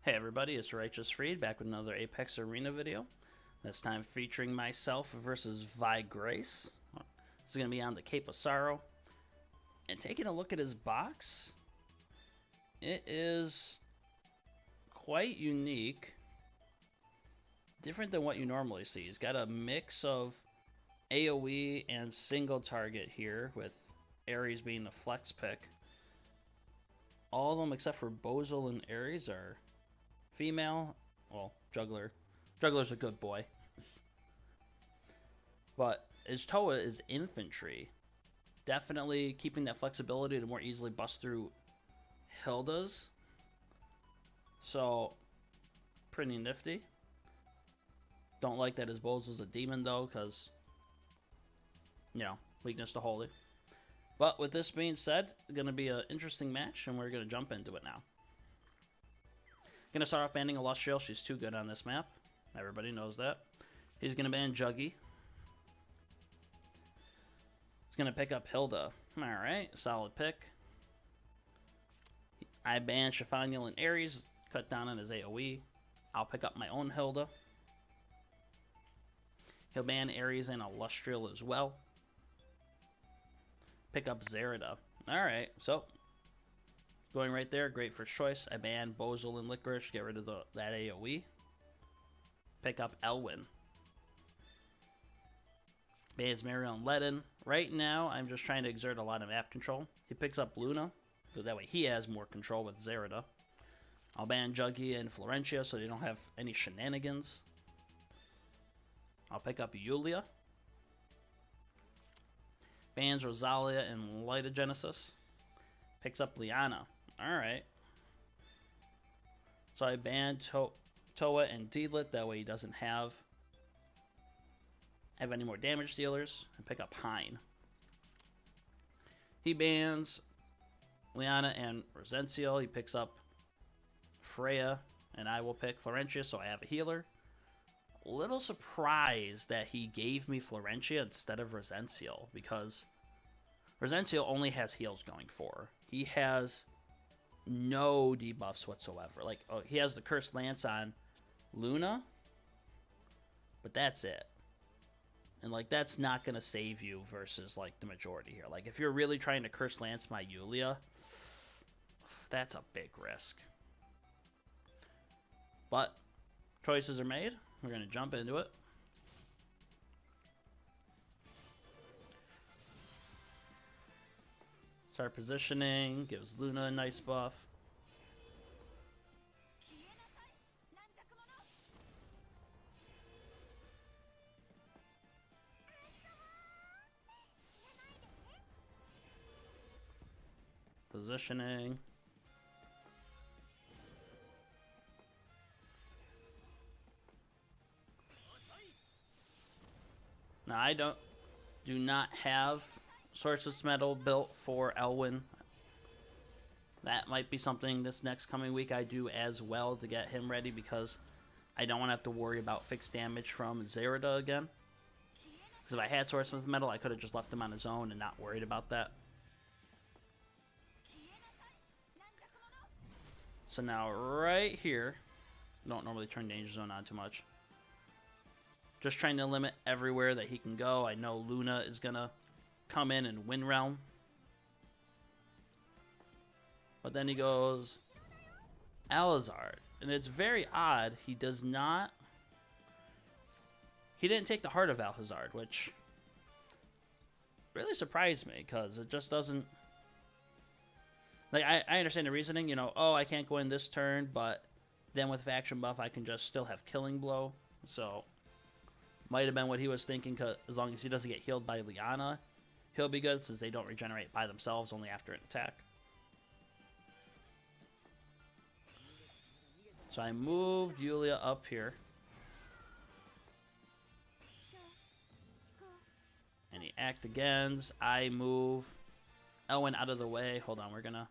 Hey everybody, it's RighteousFreed back with another Apex Arena video. This time featuring myself versus ViGrace. This is going to be on the Cape of Sorrow. And taking a look at his box, it is quite unique. Different than what you normally see. He's got a mix of AoE and single target here, with Ares being the flex pick. All of them except for Bozel and Ares are female. Well, Juggler. Juggler's a good boy. But his Toa is infantry. Definitely keeping that flexibility to more easily bust through Hilda's. So, pretty nifty. Don't like that his Bozel's a demon though, because, you know, weakness to holy. But with this being said, it's going to be an interesting match, and we're going to jump into it now. Going to start off banning Illustrial. She's too good on this map. Everybody knows that. He's going to ban Juggy. He's going to pick up Hilda. Alright, solid pick. I ban Shafaniel and Ares. Cut down on his AoE. I'll pick up my own Hilda. He'll ban Ares and Illustrial as well. Pick up Zerida. Alright, so going right there, great first choice. I ban Bozel and Licorice, get rid of that AoE. Pick up Elwyn. Bans Mariel and Ledin. Right now, I'm just trying to exert a lot of map control. He picks up Luna, so that way he has more control with Zerida. I'll ban Juggy and Florentia so they don't have any shenanigans. I'll pick up Yulia. Bans Rosalia and Lytogenesis. Picks up Liana. Alright. So I banned Toa and Deedlit, that way he doesn't have any more damage dealers. And pick up Hein. He bans Liana and Rosencio. He picks up Freya, and I will pick Florentia, so I have a healer. A little surprised that he gave me Florentia instead of Rosencio, because Rosencio only has heals going for her. He has no debuffs whatsoever. Like, oh, he has the Cursed Lance on Luna, but that's it. And, like, that's not going to save you versus, like, the majority here. Like, if you're really trying to Cursed Lance my Yulia, that's a big risk. But choices are made. We're going to jump into it. Start positioning, gives Luna a nice buff. Positioning. Now I do not have Sorceress Metal built for Elwyn. That might be something this next coming week I do as well to get him ready, because I don't want to have to worry about fixed damage from Zerida again. Because if I had Sorceress Metal, I could have just left him on his own and not worried about that. So now right here, don't normally turn Danger Zone on too much. Just trying to limit everywhere that he can go. I know Luna is going to come in and win Realm. But then he goes Alhazard. And it's very odd. He does not... He didn't take the Heart of Alhazard, which really surprised me, because it just doesn't... Like, I understand the reasoning, you know, oh, I can't go in this turn, but then with Faction Buff I can just still have Killing Blow. So, might have been what he was thinking, cause as long as he doesn't get healed by Liana, he'll be good, since they don't regenerate by themselves, only after an attack. So I moved Yulia up here. And he act agains. I move Elwyn out of the way. Hold on, we're gonna...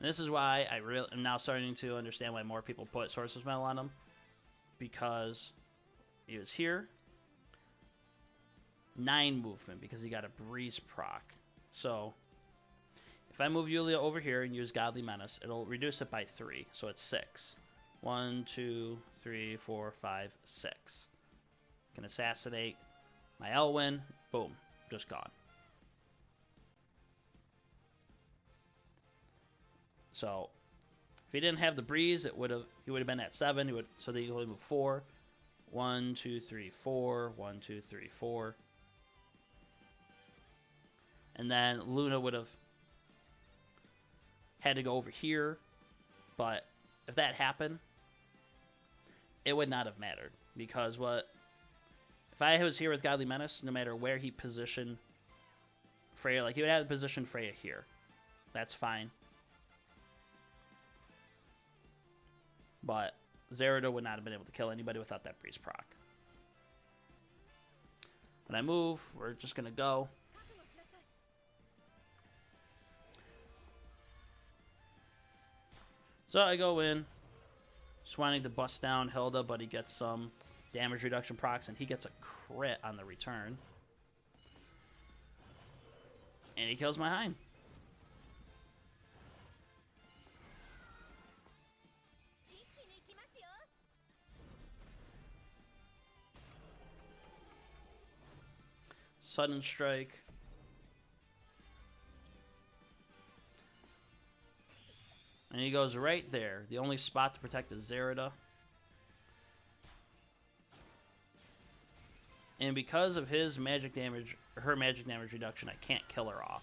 And this is why I am now starting to understand why more people put Sorceress Metal on him. Because he was here. 9 movement, because he got a Breeze proc. So If I move Yulia over here and use Godly Menace, it'll reduce it by 3, so it's 6. 1, 2, 3, 4, 5, 6. Can assassinate my Elwyn. Boom, just gone. So if he didn't have the breeze, he would have been at 7. So that he would move 4. 1, 2, 3, 4. 1, 2, 3, 4. And then Luna would have had to go over here, but if that happened, it would not have mattered, because if I was here with Godly Menace, no matter where he positioned Freya, like he would have positioned Freya here. That's fine. But Zerida would not have been able to kill anybody without that breeze proc. When I move, we're just gonna go. So I go in, just wanting to bust down Hilda, but he gets some damage reduction procs, and he gets a crit on the return. And he kills my Hind. Sudden Strike. And he goes right there. The only spot to protect is Zerida. And because of his magic damage, or her magic damage reduction, I can't kill her off.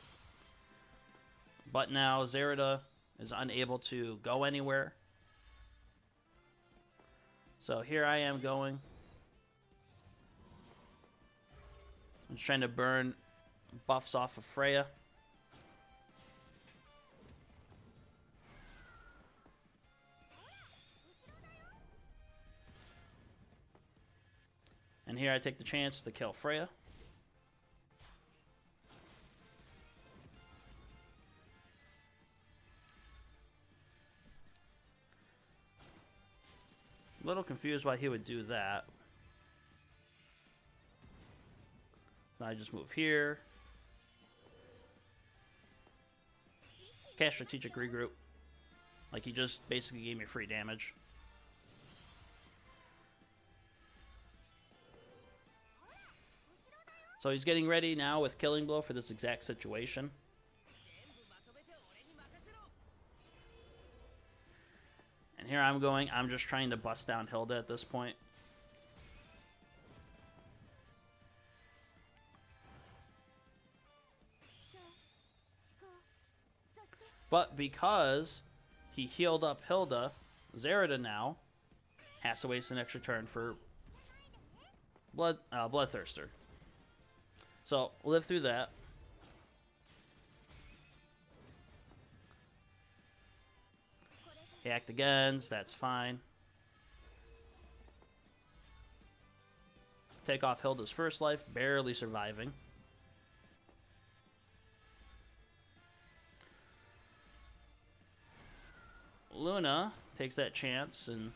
But now Zerida is unable to go anywhere. So here I am going. I'm just trying to burn buffs off of Freya. And here I take the chance to kill Freya. A little confused why he would do that. So I just move here. Cast Strategic Regroup. Like, he just basically gave me free damage. So he's getting ready now with Killing Blow for this exact situation. And here I'm going, I'm just trying to bust down Hilda at this point. But because he healed up Hilda, Zerida now has to waste an extra turn for Bloodthirster. So, we'll live through that. He act against, that's fine. Take off Hilda's first life, barely surviving. Luna takes that chance and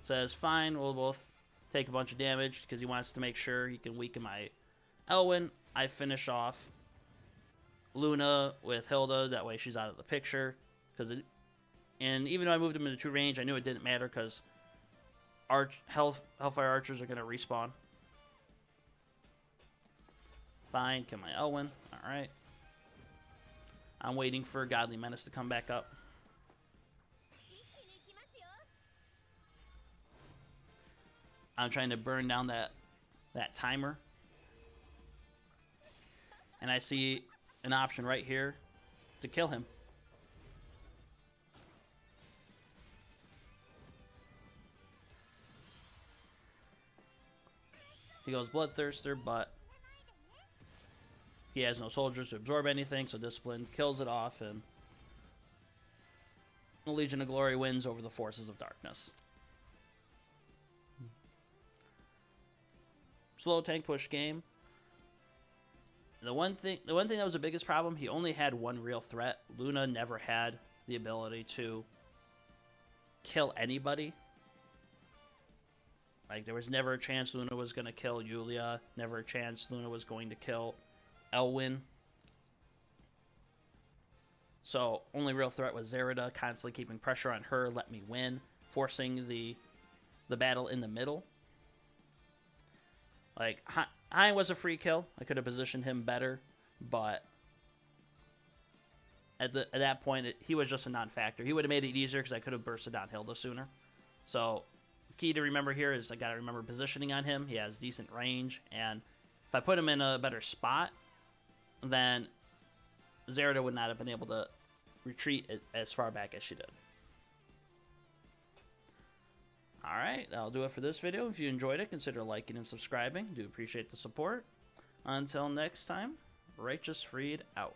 says, fine, we'll both take a bunch of damage, because he wants to make sure he can weaken my Elwyn. I finish off Luna with Hilda, that way she's out of the picture. And even though I moved him into true range, I knew it didn't matter, because Hellfire Archers are going to respawn. Fine, kill my Elwyn. Alright. I'm waiting for Godly Menace to come back up. I'm trying to burn down that timer. And I see an option right here to kill him. He goes Bloodthirster, but he has no soldiers to absorb anything, so Discipline kills it off, and the Legion of Glory wins over the Forces of Darkness. Slow tank push game. The one thing that was the biggest problem, he only had one real threat. Luna never had the ability to kill anybody. Like, there was never a chance Luna was going to kill Yulia. Never a chance Luna was going to kill Elwyn. So only real threat was Zerida, constantly keeping pressure on her, let me win, forcing the battle in the middle. Like, Hein was a free kill. I could have positioned him better, but at that point, he was just a non-factor. He would have made it easier because I could have bursted down Hilda sooner. So the key to remember here is I got to remember positioning on him. He has decent range, and if I put him in a better spot, then Zerida would not have been able to retreat as far back as she did. Alright, that'll do it for this video. If you enjoyed it, consider liking and subscribing. Do appreciate the support. Until next time, RighteousFreed out.